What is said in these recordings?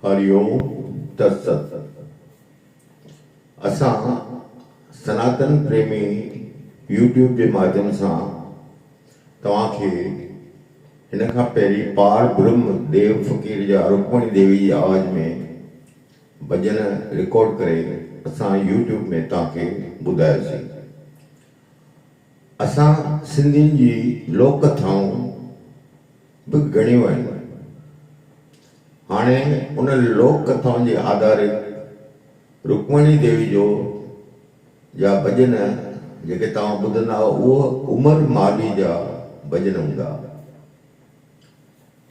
हरिओम तत्सत। असां सनातन प्रेमी यूट्यूब के माध्यम से तव्हांखे हिन खां पहिरीं पार ब्रह्म देव फ़कीर जा रुक्मणी देवी जी आवाज़ में भजन रिकॉर्ड करे असां यूट्यूब में तव्हांखे ॿुधायोसीं। असां सिंधियुनि जी लोक कथाऊं बि घणियूं आहिनि। हाणे उन लोक कथाउनि जे आधारित रुक्मणी देवी जो जा भजन जेके तव्हां ॿुधंदा उहो उमर मालवी जा भजन हूंदा।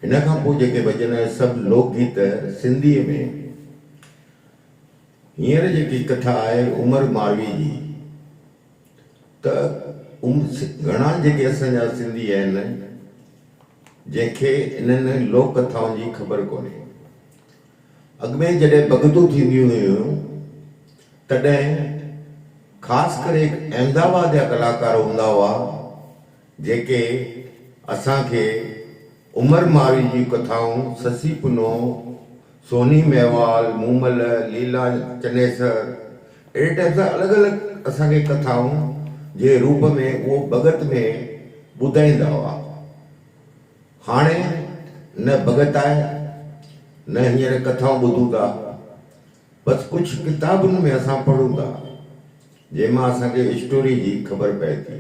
हिन खां पोइ जेके भजन सभु लोकगीत सिंधीअ में। हींअर जेकी कथा आहे उमर मालवी जी, त घणा जेके असांजा सिंधी आहिनि जंहिंखे इन्हनि लोक कथाउनि जी ख़बर कोन्हे। अॻिमें जॾहिं भॻतूं थींदियूं हुयूं तॾहिं ख़ासि करे अहमदाबाद जा कलाकार हूंदा हुआ जेके असांखे उमर मालवी जी कथाऊं ससी पुनो, सोनी मेवाल, मूमल, लीला चनेसर अहिड़े टाइप सां अलॻि अलॻि असांखे कथाऊं जे रूप में उहो भॻत में ॿुधाईंदा हुआ। हाणे न भॻत आहे न हींअर कथाऊं ॿुधूं था, बसि कुझु किताबुनि में असां पढ़ूं था जंहिंमां असांखे स्टोरी जी ख़बर पए थी।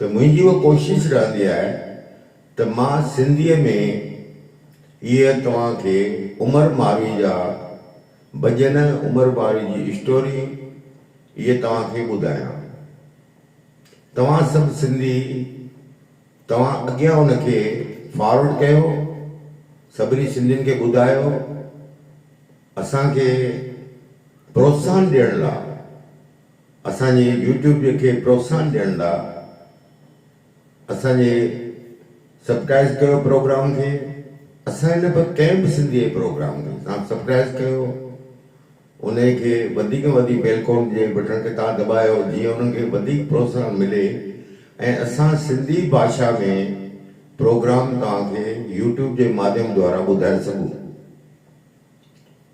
त मुंहिंजी उहा कोशिशि रहंदी आहे त मां सिंधीअ में इहे तव्हांखे उमर मालवी जा भजन, उमर मालवी जी स्टोरी इहे तव्हांखे ॿुधायां। तव्हां सभु सिंधी तव्हां अॻियां उनखे फॉरवर्ड कयो, सभिनी सिंधियुनि खे ॿुधायो। असांखे प्रोत्साहन ॾियण लाइ, असांजे यूट्यूब खे प्रोत्साहन ॾियण लाइ असांजे सब्सक्राइब कयो प्रोग्राम खे। असां हिन पर कंहिं बि सिंधी प्रोग्राम खे तव्हां सब्सक्राइब कयो, उनखे वधीक में वधीक बेलकोन जे बटन खे तव्हां दॿायो जीअं उन्हनि खे वधीक प्रोत्साहन मिले ऐं असां सिंधी भाषा में प्रोग्राम तव्हांखे यूट्यूब जे माध्यम द्वारा ॿुधाए सघूं।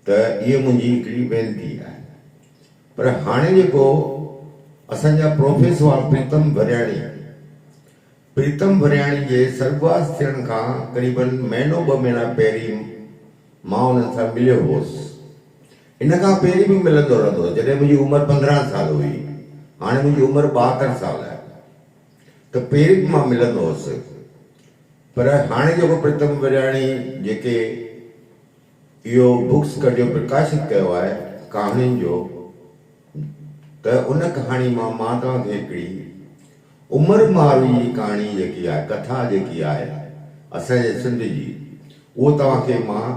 त इहा मुंहिंजी हिकिड़ी वेनती आहे। पर हाणे जेको असांजा प्रोफेसर प्रीतम भरियाणी जे स्वर्गवास थियण खां क़रीबन महीनो 2 महीना पहिरीं मां उन्हनि सां मिलियो हुउसि। इन खां पहिरीं बि मिलंदो रहंदो हो जॾहिं मुंहिंजी उमिरि 15 साल हुई। हाणे मुंहिंजी उमिरि 72 साल आहे, त पहिरीं बि मां मिलंदो हुउसि। पर हाणे जेको प्रीतम भरियाणी जेके इहो बुक्स कढियो, प्रकाशित कयो आहे कहाणियुनि जो, त उन कहाणी मां तव्हांखे हिकिड़ी उमर मालवी जी कहाणी जेकी आहे, कथा जेकी आहे असांजे सिंध जी, उहो तव्हांखे मां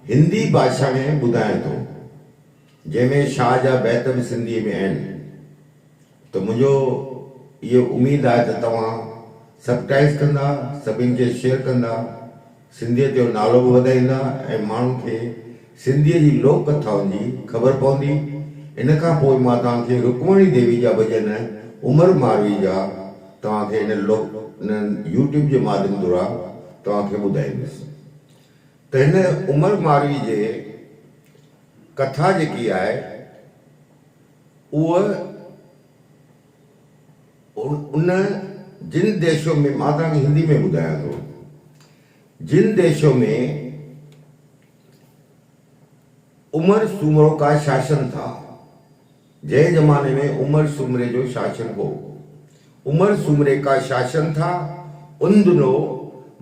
हिंदी भाषा में ॿुधायां थो, जंहिंमें शाह जा बैत बि सिंधीअ में आहिनि। त मुंहिंजो इहो उमेदु आहे त तव्हां सब्सक्राइब कंदा, सभिनि खे शेयर कंदा, सिंधियत जो नालो बि वधाईंदा ऐं माण्हुनि खे सिंधीअ जी लोक कथाउनि जी ख़बर पवंदी। इन खां पोइ मां तव्हांखे रुक्मणी देवी जा भजन, उमर मालवी जा तव्हांखे इन यूट्यूब जे माध्यम द्वारा तव्हांखे ॿुधाईंदुसि। त हिन उमर मालवी जे कथा जेकी आहे उहा उन जिन देशों में, मां तव्हांखे हिंदी में ॿुधायां थो, जिन देशों में उमर सुमरो का शासन था, जंहिं जमाने में उमर सुमरे जो शासन हो, उमर सुमरे का शासन था, उन दिनों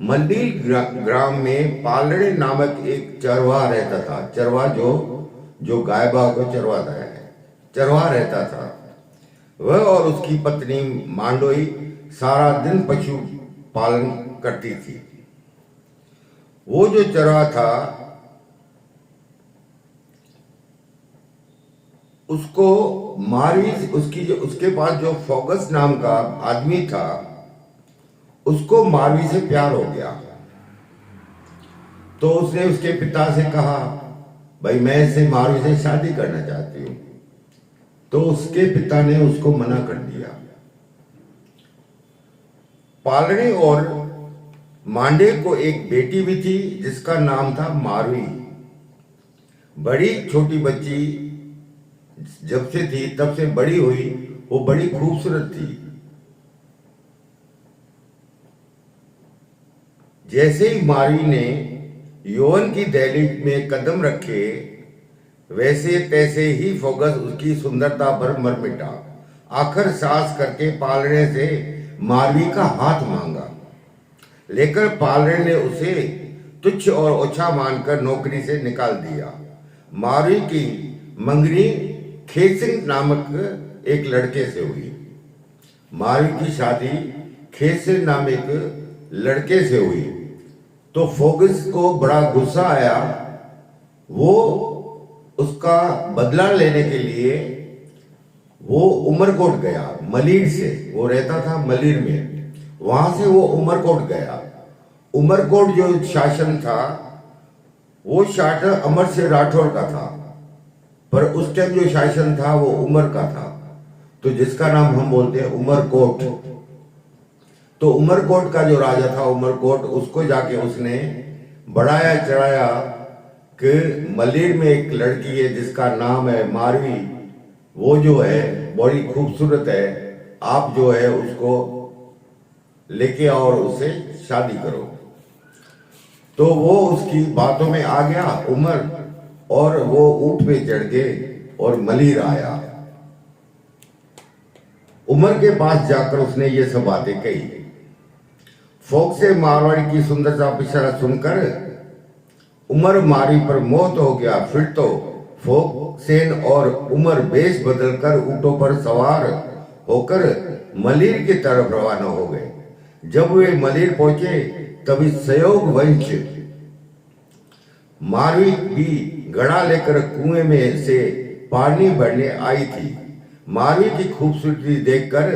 मंडील ग्राम में पालड़े नामक एक चरवाहा रहता था। चरवाहा जो गाय बाग को चरवाहा रहता था। वह और उसकी पत्नी मांडोई सारा दिन पशु पालन करती थी। वो जो चरवाहा था उसको मालवी, उसके पास जो फोगस नाम का आदमी था, उसको मालवी से प्यार हो गया। तो उसने उसके पिता से कहा, भाई मैं इसे मालवी से शादी करना चाहती हूं। तो उसके पिता ने उसको मना कर दिया। पालड़े और मांडे को एक बेटी भी थी जिसका नाम था मारवी। बड़ी छोटी बच्ची जब से थी तब से बड़ी हुई, वो बड़ी खूबसूरत थी। जैसे ही मारवी ने यौवन की दहलीज में कदम रखे, वैसे तैसे ही फोकस उसकी सुंदरता पर मर मिटा। आखिर सास करके पालने से मारवी का हाथ मांगा, लेकर पालने ने उसे तुच्छ और ओछा मानकर नौकरी से निकाल दिया। मारवी की मंगनी खेसिंग नामक एक लड़के से हुई। मारवी की शादी खेसिंग नामक लड़के से हुई तो फोगस को बड़ा गुस्सा आया। वो उसका बदला लेने के लिए वो उमरकोट गया। मलिर से, वो रहता था मलिर में, वहां से वो उमरकोट गया। उमरकोट जो शासन था वो शासन अमर सिंह राठौर का था, पर उस टाइम जो शासन था वो उमर का था, तो जिसका नाम हम बोलते हैं उमरकोट। तो उमरकोट का जो राजा था उमरकोट, उसको जाके उसने बढ़ाया चढ़ाया कि मलिर में एक लड़की है जिसका नाम है मारवी, वो जो है बड़ी खूबसूरत है, आप जो है उसको लेके आओ और उससे शादी करो। तो वो उसकी बातों में आ गया उमर, और वो ऊंट पे चढ़ के और मलिर आया। उमर के पास जाकर उसने ये सब बातें कही। फोक से मारवाड़ी की सुंदरता पिछड़ा सुनकर उमर मारी पर मोहित हो गया। फिर तो फोक सेन और उमर वेश बदलकर ऊंटों पर सवार होकर मलिर की तरफ रवाना हो गए। जब वे मलिर पहुंचे तभी सहयोग वंश मारवी भी घड़ा लेकर कुएं में से पानी भरने आई थी। मारवी की खूबसूरती देखकर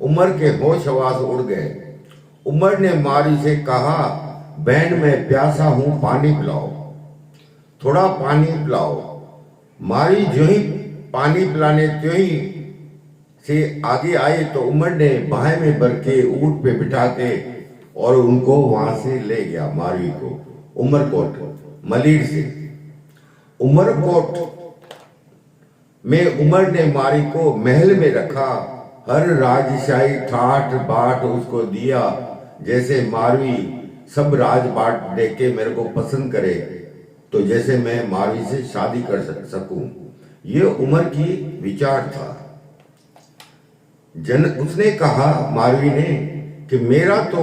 उमर के होश हवास उड़ गए। उमर ने मारवी से कहा, बहन मैं प्यासा हूं, पानी पिलाओ, थोड़ा पानी पिलाओ। मारवी जो ही पानी पिलाने त्यों ही से आगे आई तो उमर ने बाहें में भर के ऊंट पे बिठा के और उनको वहां से ले गया मारवी को, उमरकोट मलिर से। उमरकोट में उमर ने मारवी को महल में रखा, हर राजशाही ठाठ बाट उसको दिया, जैसे मारवी सब राज बाट दे के मेरे को पसंद करे, तो जैसे मैं मारवी से शादी कर सकूं। ये उमर की विचार था। उसने कहा मारवी ने कि मेरा तो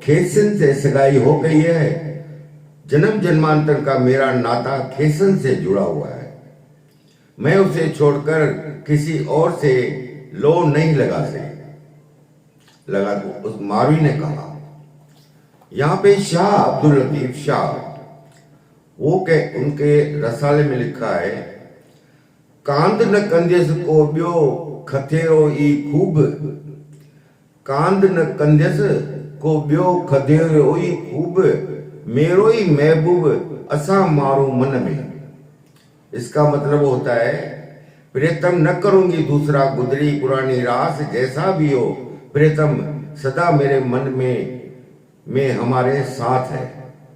खेसन से सगाई हो गई है, जन्म जन्मांतर का मेरा नाता खेसन से जुड़ा हुआ है, मैं उसे छोड़कर किसी और से लो नहीं लगा उस मारवी ने कहा। यहाँ पे शाह अब्दुल लतीफ शाह, वो के उनके रसाले में लिखा है, कांद न कंदेस को ब्यो खथेरो ई खूब, कांद न कंदेस को ब्यो खथेरो ई खूब, मेरो ही महबूब असा मारो मन में। इसका मतलब होता है, प्रीतम न करूंगी दूसरा गुदरी पुरानी रास, जैसा भी हो प्रीतम सदा मेरे मन में हमारे साथ है।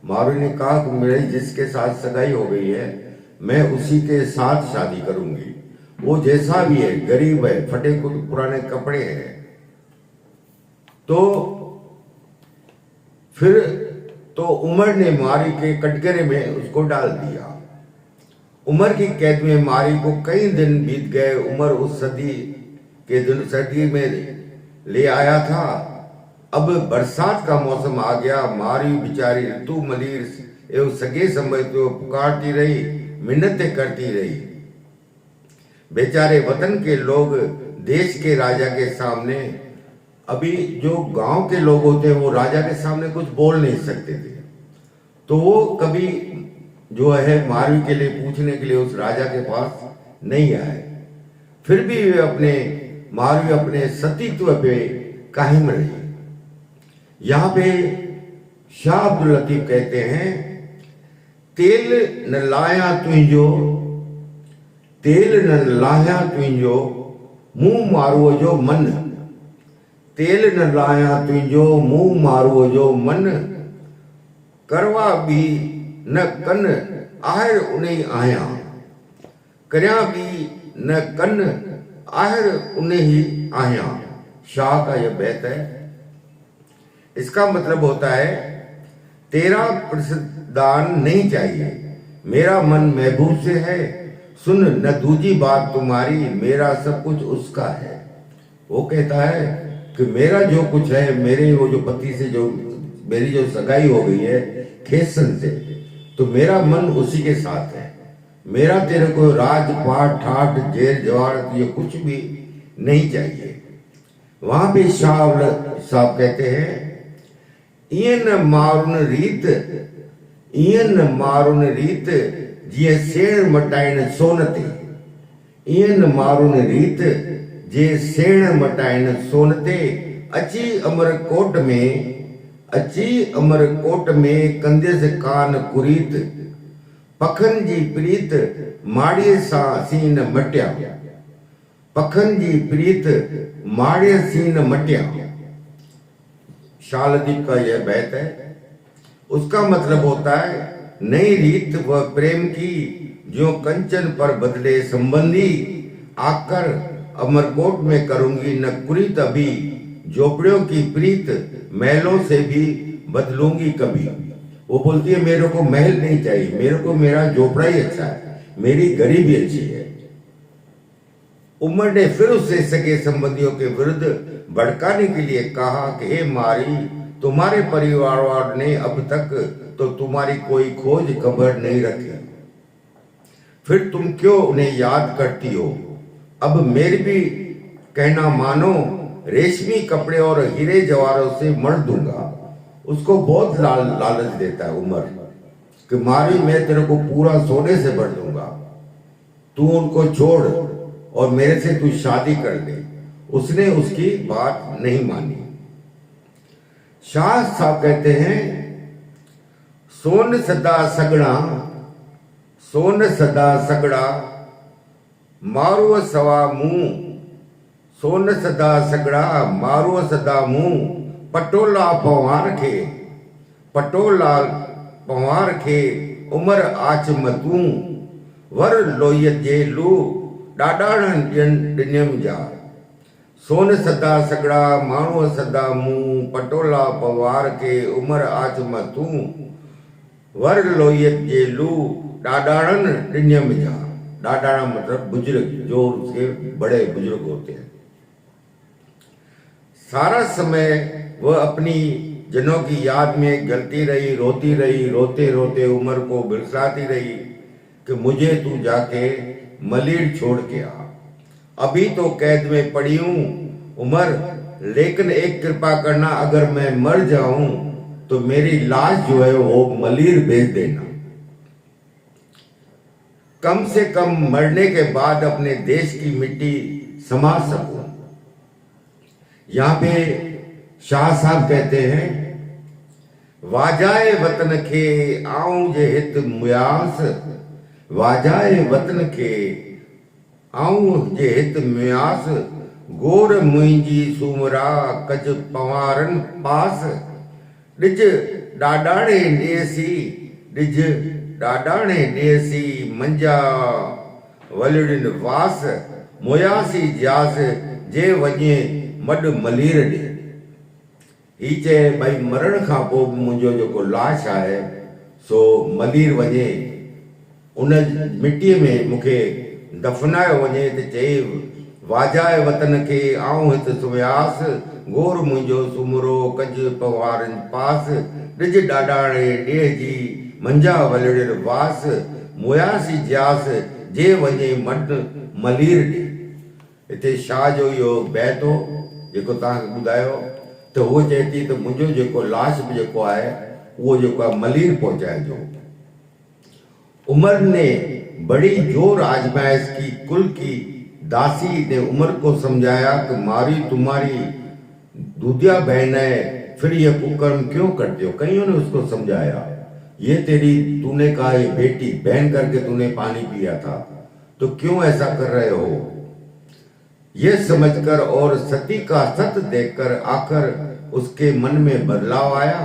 मारवी ने कहा कि मेरी जिसके साथ सगाई हो गई है मैं उसी के साथ शादी करूंगी, वो जैसा भी है, गरीब है, फटे पुराने कपड़े हैं। तो फिर तो उमर ने मारवी के कटघरे में उसको डाल दिया। उमर की कैद में मारवी को कई दिन बीत गए। उमर उस सर्दी में ले आया था। अब बरसात का मौसम आ गया। मारवी बिचारी ऋतु मलिर एवं सगे संबंधियों को पुकारती रही, मिन्नतें करती रही। बेचारे वतन के लोग देश के राजा के सामने, अभी जो गांव के लोग होते हैं वो राजा के सामने कुछ बोल नहीं सकते थे, तो वो कभी जो है मारवी के लिए पूछने के लिए उस राजा के पास नहीं आए। फिर भी वे मारवी अपने सतीत्व पे कायम रही। यहाँ पे शाह अब्दुल लतीफ कहते हैं, तेल न लाया तुझो, तेल न लाया तुझो, मुंह मारो जो मन, तेल न लाया तुझो, मुंह मारो जो मन, करवा भी न कन आहिर उन्हें आया, करया भी न कन आहिर उन्हें ही आया। शाह का यह बैत है। इसका मतलब होता है तेरा प्रतिदान नहीं चाहिए, मेरा मन महबूब से है, सुन न दूजी बात तुम्हारी, मेरा सब कुछ उसका है। वो कहता है कि मेरा जो कुछ है, मेरे वो जो पति से जो मेरी जो सगाई हो गई है खेसन से, तो मेरा मन उसी के साथ है। मेरा तेरे को राज पाट ठाट जेर जवार ये कुछ भी नहीं चाहिए। वहां पे शाह साहब कहते हैं ईयन मारुन रीत, ईयन मारुन रीत जीअं सेण मटाइण सोन ते, ईयन मारुन रीत जे सेण मटाइण सोन ते, अची अमरकोट में, अची अमरकोट में कंदेस कान कुरीत, पखन जी प्रीत माड़ीअ सां सीन मटिया, पखन जी प्रीत माड़ीअ सीन मटिया। शालदीप का यह बैत है। उसका मतलब होता है नई रीत व प्रेम की, जो कंचन पर बदले संबंधी, आकर अमरकोट में करूंगी न कुरीत अभी, झोपड़ियों की प्रीत महलों से भी बदलूंगी कभी। वो बोलती है मेरे को महल नहीं चाहिए, मेरे को मेरा झोपड़ा ही अच्छा है, मेरी गरीबी अच्छी है। उमर ने फिर उससे सगे संबंधियों के विरुद्ध भड़काने के लिए कहा कि हे मारी, तुम्हारे परिवार वालों ने अब तक तो तुम्हारी कोई खोज खबर नहीं रखी, फिर तुम क्यों उन्हें याद करती हो। अब मेरी भी कहना मानो, रेशमी कपड़े और हीरे जवाहरों से मर दूंगा। उसको बहुत लालच देता है उमर कि मारी मैं तेरे को पूरा सोने से भर दूंगा, तू उनको छोड़ और मेरे से तू शादी कर ले। उसने उसकी बात नहीं मानी। शाह साहब कहते हैं सोन सदा सगड़ा, सोन सदा सगड़ा मारो सवा मुंह, सोन सदा सगड़ा मारो सदा मुंह, पटोला पवार खे, पटोला पवार खे उमर आच मतू, वर लोय जे लू ॾाॾाणनि ॾिनम जा। सोन सदा सगड़ा माण्हू सदा मुंह, पटोला पवार खे उमर आच मतू, वर लोय जे लू ॾाॾाणनि ॾिनम जा। ॾाॾाणा मतलब बुजुर्ग, जो उसके बड़े बुजुर्ग होते हैं। सारा समय वह अपनी जनों की याद में गलती रही, रोती रही, रोते रोते उमर को बिलसाती रही कि मुझे तू जाके मलिर छोड़ के आ। अभी तो कैद में पड़ी हूं उमर, लेकिन एक कृपा करना, अगर मैं मर जाऊं तो मेरी लाश जो है वो मलिर भेज देना। कम से कम मरने के बाद अपने देश की मिट्टी समा सकूं। यहां पे शाह साहब कहते हैं वाजाए वतन के आऊं जे हित मुयास, वाजाए वतन के आऊं जे हित मुयास, गोर मुंहिंजी सूमरा कज पवारन पास, ॾिज ॾाॾाणे ॾेसी, ॾिज ॾाॾाणे ॾेसी मंजा वलड़िन वास, मुयासी जास जे वञे मड मलीर ॾे। ही चए भाई मरण खां पोइ मुंहिंजो जेको लाश आहे सो मलीर वञे, उन मिटीअ में मूंखे दफ़नायो वञे। त चई वाजाए वतन खे आऊं हिते सुम्हियास, गोर मुंहिंजो सुमरो कज पवारनि पास, ॾिज ॾाॾाणे ॾे जी मंजा वलड़िर वास, मुयासी जास जे वञे मड मलीर ॾे। हिते शाह जो इहो बैत हो जेको तव्हांखे ॿुधायो, त उहो चए थी त मुंहिंजो जेको लाश बि जेको आहे उहो जेको आहे मलीर पहुचाइजो। उमर ने बड़ी जोर आजमाइश की, कुल की दासी ने उमर को समझाया कि मारी तुम्हारी दूधिया बहन है, फिर ये कुकर्म क्यों करते हो। कईयों ने उसको समझाया, ये तेरी तूने कहा ये बेटी बहन करके तूने पानी पिया था, तो क्यों ऐसा कर रहे हो। ये समझकर और सती का सत देखकर आकर उसके मन में बदलाव आया।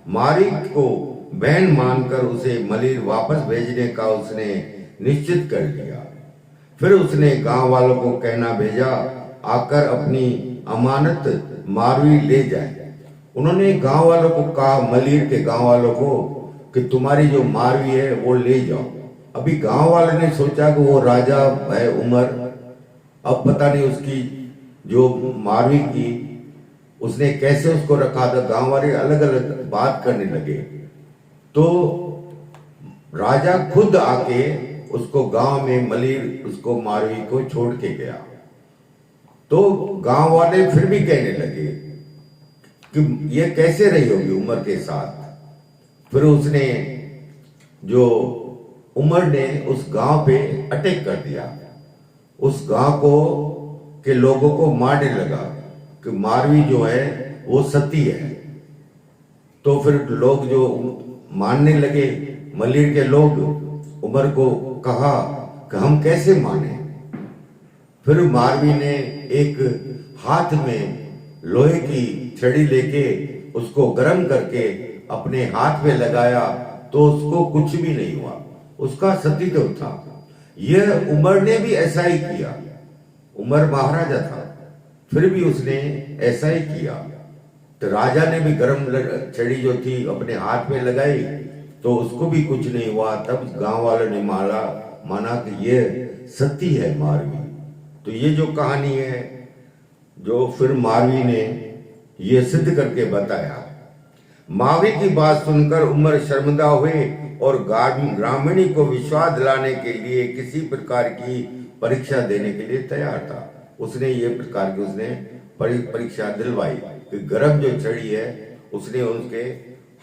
मारी को बहन मानकर उसे मलिर वापस भेजने का उसने निश्चित कर लिया। फिर उसने गांव वालों को कहना भेजा, आकर अपनी अमानत मारवी ले जाए। उन्होंने गांव वालों को कहा, मलिर के गांव वालों को, कि तुम्हारी जो मारवी है वो ले जाओ। अभी गांव वाले ने सोचा कि वो राजा है उमर, अब पता नहीं उसकी जो मारवी की उसने कैसे उसको रखा था। गांव वाले अलग अलग बात करने लगे। तो राजा खुद आके उसको गांव में मलिर उसको मारवी को छोड़ के गया। तो गांव वाले फिर भी कहने लगे कि ये कैसे रही होगी उमर के साथ। फिर उसने जो उमर ने उस गांव पे अटैक कर दिया, उस गांव को के लोगों को मारने लगा कि मारवी जो है वो सती है। तो फिर लोग जो मानने लगे, मलिर के लोग उमर को कहा कि हम कैसे माने। फिर मारवी ने एक हाथ में लोहे की छड़ी लेके उसको गर्म करके अपने हाथ में लगाया, तो उसको कुछ भी नहीं हुआ, उसका सतीत्व था। यह उमर ने भी ऐसा ही किया। उमर महाराजा था, फिर भी उसने ऐसा ही किया। तो राजा ने भी गर्म छड़ी जो थी अपने हाथ में लगाई, तो उसको भी कुछ नहीं हुआ। तब गांव वालों ने माना कि ये सती है मारवी। तो ये जो कहानी है, जो फिर मारवी ने ये सिद्ध करके बताया। मारवी की बात सुनकर उमर शर्मिंदा हुए और ग्रामीणी को विश्वास दिलाने के लिए किसी प्रकार की परीक्षा देने के लिए तैयार था। उसने ये प्रकार की उसने परीक्षा दिलवाई कि गर्म जो छड़ी है उसने उसके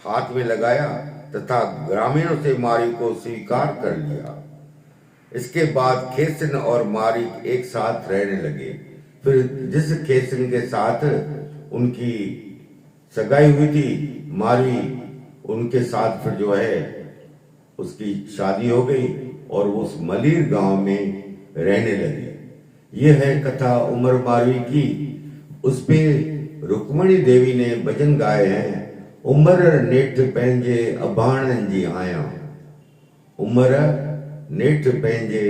हाथ में लगाया तथा ग्रामीणों से मारी को स्वीकार कर लिया। इसके बाद खेसन और मारी एक साथ रहने लगे। फिर जिस खेसन के साथ उनकी सगाई हुई थी मारी, उनके साथ फिर जो है उसकी शादी हो गई और उस मलिर गांव में रहने लगे। यह है कथा उमर मारवी की। उस पे रुक्मणी देवी ने भजन गाए हैं, उमर नेठ पंहिंजे अबाणन जी आया। उमर नेठ पंहिंजे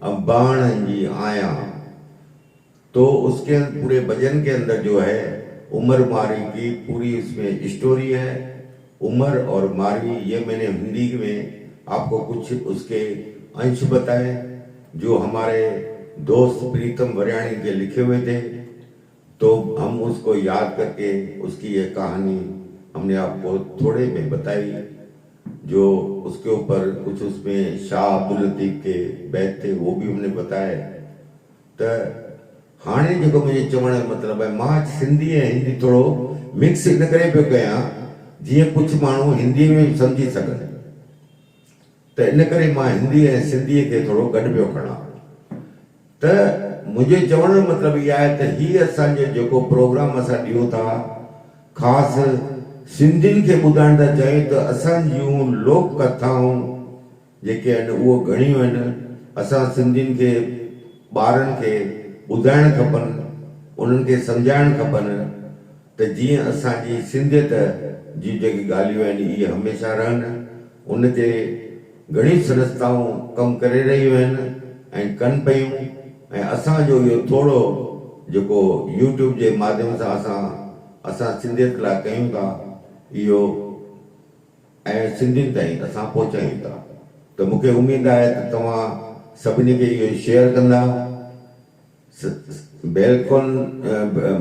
अबाणन जी आया। तो उसके पूरे भजन के अंदर जो है उमर मारवी की पूरी उसमें स्टोरी है। उमर और मारवी, ये मैंने हिंदी में आपको कुछ उसके अंश बताए जो हमारे दोस्त प्रीतम वरियाणी के लिखे हुए थे। तो हम उसको याद करके उसकी ये कहानी हमने आपको थोड़े में बताई। जो उसके ऊपर कुछ उसमें शाह अब्दुल लतीफ के बैत थे वो भी हमने बताए। तो हाणे जो मुझे चवण जो मतलब है, मां सिंधी ऐं हिंदी थोड़ो मिक्स इन करे पियो कयां जीअं कुछ माण्हू हिंदी में समझी सघनि। तो इन करे मां हिंदी ऐं सिंधीअ खे थोड़ो गॾु पियो खणा। त मुंहिंजे चवण जो मतिलबु इहा आहे त हीअ असांजो जेको प्रोग्राम असां ॾियूं था, ख़ासि सिंधियुनि खे ॿुधाइण था चाहियूं त असांजियूं लोक कथाऊं जेके आहिनि उहो घणियूं आहिनि। असां सिंधियुनि खे ॿारनि खे ॿुधाइण खपनि, उन्हनि खे सम्झाइण खपनि त जीअं असांजी सिंधियत जी जेकी ॻाल्हियूं आहिनि इहे हमेशह रहनि। उन ते घणियूं संस्थाऊं कमु करे रहियूं आहिनि ऐं कनि पियूं। ऐं असांजो इहो थोरो जेको यूट्यूब जे माध्यम सां असां सिंधियत लाइ कयूं था इहो ऐं सिंधियुनि ताईं असां पहुचायूं था। त मूंखे उमेद आहे त तव्हां सभिनी खे इहो शेयर कंदा, बेलकॉन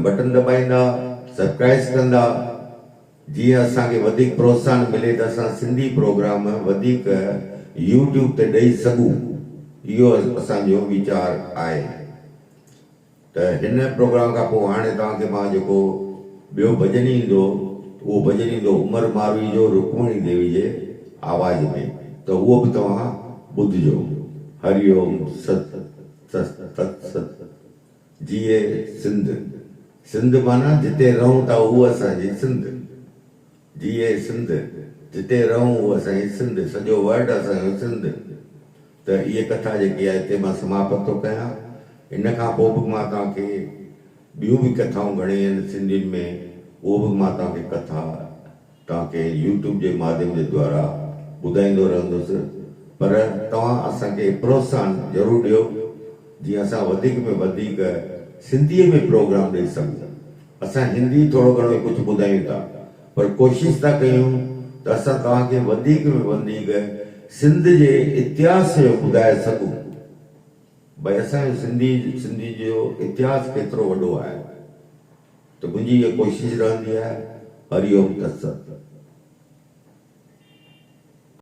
बटन दबाईंदा, सब्सक्राइब कंदा, जीअं असांखे वधीक प्रोत्साहन मिले त असां सिंधी प्रोग्राम वधीक यूट्यूब ते ॾेई सघूं। इहो असांजो वीचार आहे। त हिन प्रोग्राम खां पोइ हाणे तव्हांखे मां जेको ॿियो भॼन ईंदो उहो भॼन ईंदो उमर मारवी जो रुक्मणी देवी जे आवाज़ में, त उहो बि तव्हां ॿुधिजो। हरिओम सत सत सत सत। जीए सिंध। सिंध माना जिते रहूं था उहो असांजी सिंध। जीए सिंध, जिते रहूं उहो असांजी सिंध, सॼो वर्ड असांजो सिंध। त इहा कथा जेकी आहे हिते मां समाप्त थो कयां। इन खां पोइ बि मां तव्हांखे ॿियूं बि कथाऊं घणेई आहिनि सिंधियुनि में, उहो बि मां तव्हांखे कथा तव्हांखे यूट्यूब जे माध्यम जे द्वारा ॿुधाईंदो रहंदुसि, पर तव्हां असांखे प्रोत्साहन ज़रूरु ॾियो जीअं असां वधीक में वधीक सिंधीअ में प्रोग्राम ॾेई सघूं। असां हिंदी थोरो घणो कुझु ॿुधायूं था, पर कोशिशि था कयूं त असां तव्हांखे वधीक में वधीक सिंध जे इतिहास जो ॿुधाए सघूं। भई असांजो सिंधी जो इतिहास केतिरो वॾो आहे, त मुंहिंजी इहा कोशिशि रहंदी आहे। हरिओम तत्सत।